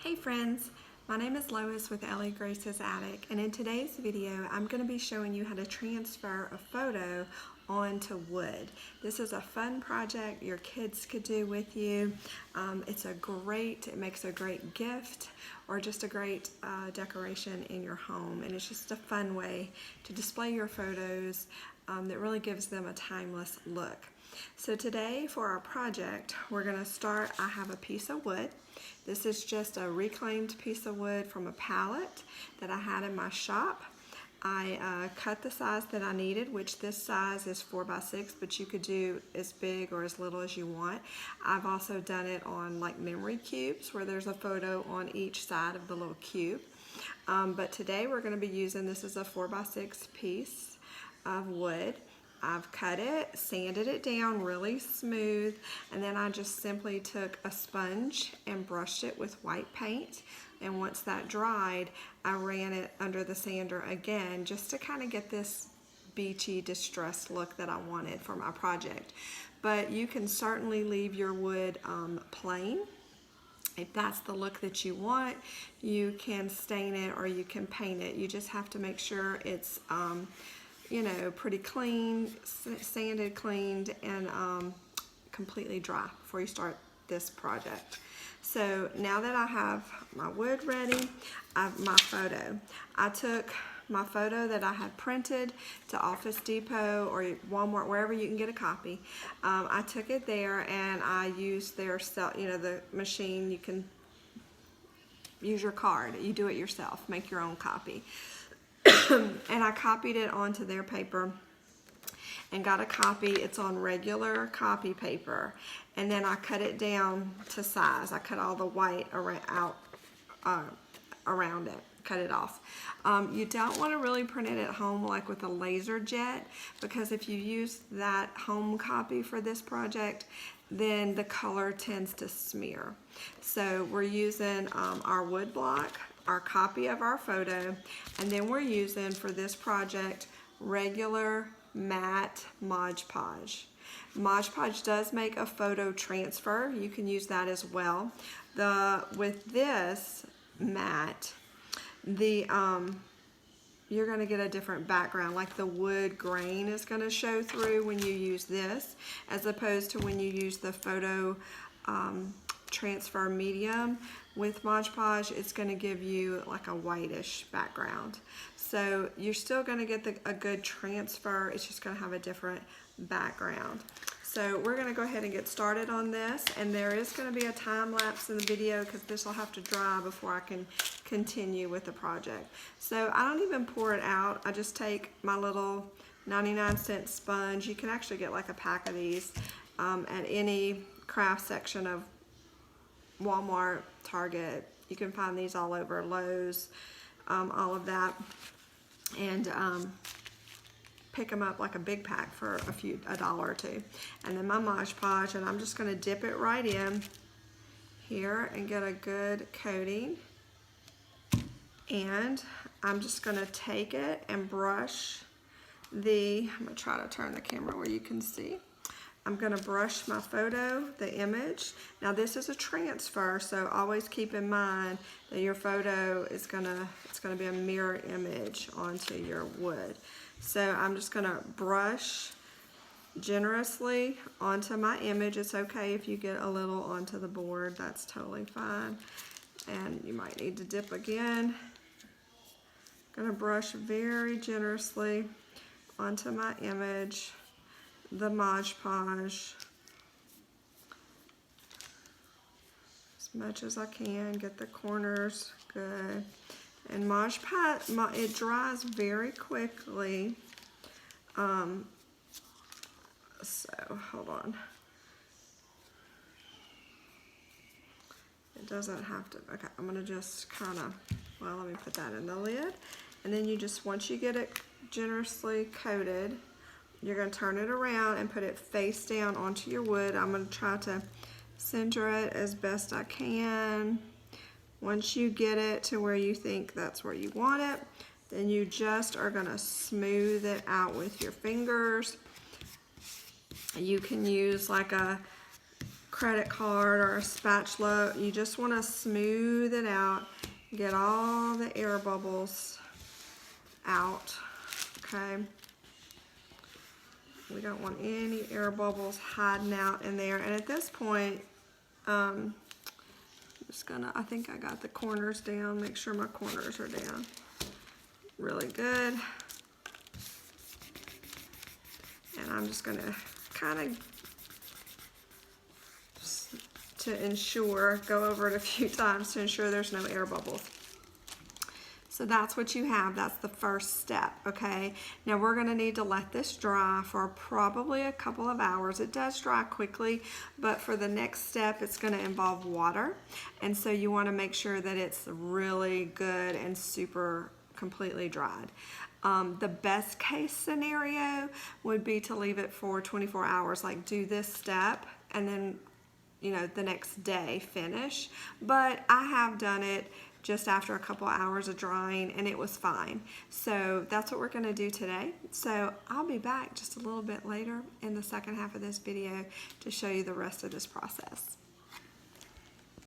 Hey friends, my name is Lois with Ellie Grace's Attic, and in today's video I'm going to be showing you how to transfer a photo onto wood. This is a fun project your kids could do with you. It makes a great gift or just a great decoration in your home, and it's just a fun way to display your photos that really gives them a timeless look. So today for our project, we're going to start. I have a piece of wood. This is just a reclaimed piece of wood from a pallet that I had in my shop. I cut the size that I needed, which this size is 4x6, but you could do as big or as little as you want. I've also done it on like memory cubes where there's a photo on each side of the little cube. But today we're going to be using, this is a 4x6 piece of wood. I've cut it, sanded it down really smooth, and then I just simply took a sponge and brushed it with white paint. And once that dried, I ran it under the sander again just to kind of get this beachy, distressed look that I wanted for my project. But you can certainly leave your wood plain. If that's the look that you want, you can stain it or you can paint it. You just have to make sure it's pretty clean, sanded, cleaned, and completely dry before you start this project. So now that I have my wood ready, I have my photo. I took my photo that I had printed to Office Depot or Walmart, wherever you can get a copy. I took it there and I used their, the machine. You can use your card. You do it yourself. Make your own copy. And I copied it onto their paper and got a copy. It's on regular copy paper, and then I cut it down to size. I cut all the white around it, cut it off. You don't want to really print it at home like with a laser jet, because if you use that home copy for this project, then the color tends to smear. So we're using our wood block, our copy of our photo, and then we're using for this project regular matte Mod Podge. Mod Podge does make a photo transfer. You can use that as well. With this matte, you're going to get a different background, like the wood grain is going to show through when you use this, as opposed to when you use the photo transfer medium. With Mod Podge, it's going to give you like a whitish background. So you're still going to get a good transfer. It's just going to have a different background. So we're going to go ahead and get started on this, and there is going to be a time lapse in the video because this will have to dry before I can continue with the project. So I don't even pour it out. I just take my little 99-cent sponge. You can actually get like a pack of these at any craft section of Walmart, Target. You can find these all over, Lowe's, all of that, and pick them up like a big pack for a dollar or two. And then my Mod Podge, and I'm just going to dip it right in here and get a good coating. And I'm just going to take it and brush I'm going to try to turn the camera where you can see. I'm going to brush my photo, the image. Now this is a transfer, so always keep in mind that your photo is it's going to be a mirror image onto your wood. So I'm just going to brush generously onto my image. It's okay if you get a little onto the board, that's totally fine. And you might need to dip again. I'm going to brush very generously onto my image, the Mod Podge, as much as I can, get the corners good. And Mod Podge, it dries very quickly. So hold on. It doesn't have to, okay, I'm gonna just kind of, well, let me put that in the lid. And then once you get it generously coated, you're going to turn it around and put it face down onto your wood. I'm going to try to center it as best I can. Once you get it to where you think that's where you want it, then you just are going to smooth it out with your fingers. You can use like a credit card or a spatula. You just want to smooth it out, get all the air bubbles out, okay? We don't want any air bubbles hiding out in there. And at this point, I'm just gonna, I think I got the corners down, make sure my corners are down really good. And I'm just gonna kind of, to ensure, go over it a few times to ensure there's no air bubbles. So that's what you have. That's the first step, okay? Now we're gonna need to let this dry for probably a couple of hours. It does dry quickly, but for the next step, it's gonna involve water. And so you wanna make sure that it's really good and super completely dried. The best case scenario would be to leave it for 24 hours, like do this step and then, you know, the next day finish. But I have done it just after a couple hours of drying and it was fine. So that's what we're gonna do today. So I'll be back just a little bit later in the second half of this video to show you the rest of this process.